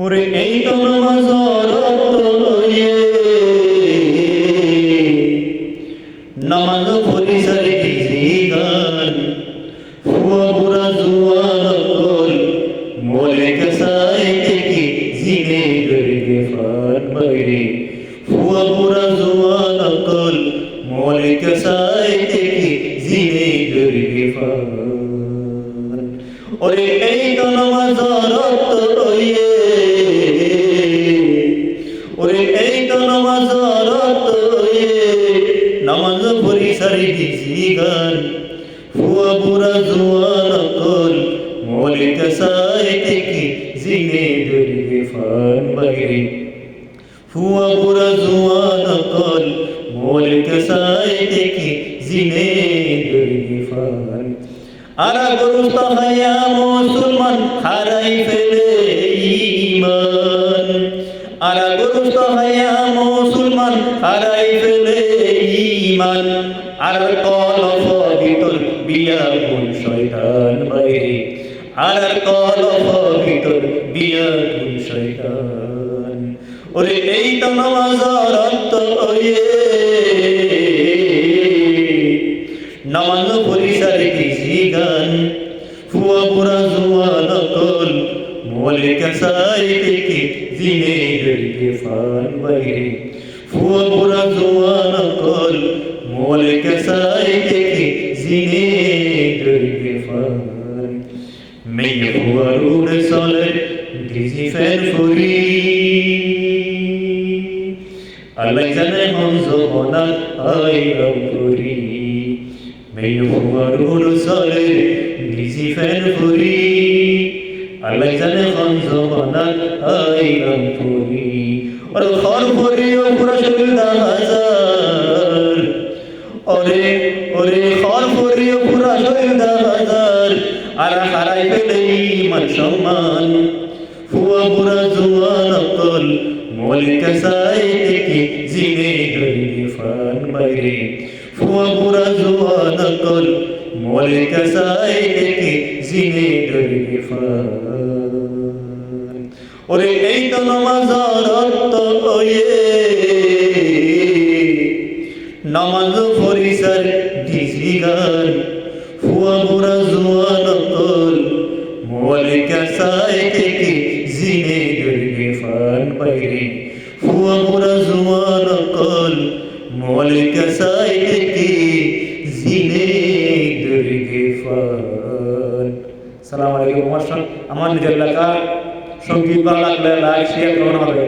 ওরে এই তো নামাজের অর্থ নামাজ পরিসর জিগান হুয়া বুড়া জুয়ান কল মোলে কসাই কি জিনে গরগে ফান বাইরে হুয়া বুড়া জুয়ান কল মোলে কসাই কি জিনে গরগে ফান ওরে এই তো নামাজের অর্থ ওরে এই তো নামাজের অর্থ নামাজ পরিসর জিগান হুয়া বুড়া জুয়ান কল মোলে কসাই কি জিনে গরগে ফান বাইরে হুয়া বুড়া জুয়ান কল মোলে কসাই কি জিনে গরগে ফান আরা গুরুস্ত হায়া মুসলমান হারাই ফেলে ঈমান আরা গুরুস্ত হায়া মুসলমান হারাই ফেলে ঈমান আর কলফ ভিতর বিয়াগুন শয়তান বাইরে আর কলফ ভিতর বিয়াগুন শয়তান ওরে এই তো নামাজের অর্থ নামাজ পরিসর জিগান হুয়া বুড়া জুয়ান কল মোলে কসাই কি জিনে গরগে ফান বাইরে হুয়া বুড়া জুয়ান কল মোলে কসাই কি জিনে গরগে ফান মেয়ে হুয়া রুড সলে দিজি ফের ফুরি আল্লাহ জানে হনজ বনা আইলাম ফুরি মেয়ে হুয়া রুড সলে দিজি ফের ফুরি আল্লাহ জানে হনজ বনা আইলাম ফুরি और खर फरियो पूरा शरीदा हजार ओरे ओरे खर फरियो पूरा शरीदा हजार আর হারাই ফেলে মান সম্মান হুয়া বুড়া জুয়ান কল মোলে কসাই কি জিনে গরগে ফান বাইরে হুয়া বুড়া জুয়ান কল মোলে কসাই কি জিনে গরগে ফান ওরে এই তো নামাজের অর্থ নামাজ পরিসর জিগান হুয়া বুড়া জুয়ান কল মোলে কসাই কি জিনে গরগে ফান বাইরে হুয়া বুড়া জুয়ান কল মোলে কসাই কি জিনে গরগে ফান। সালাম আলাইকুম। আমার নিজের লেখা সঙ্গীত ভালো লাগলে লাইক শেয়ার করুন হবে।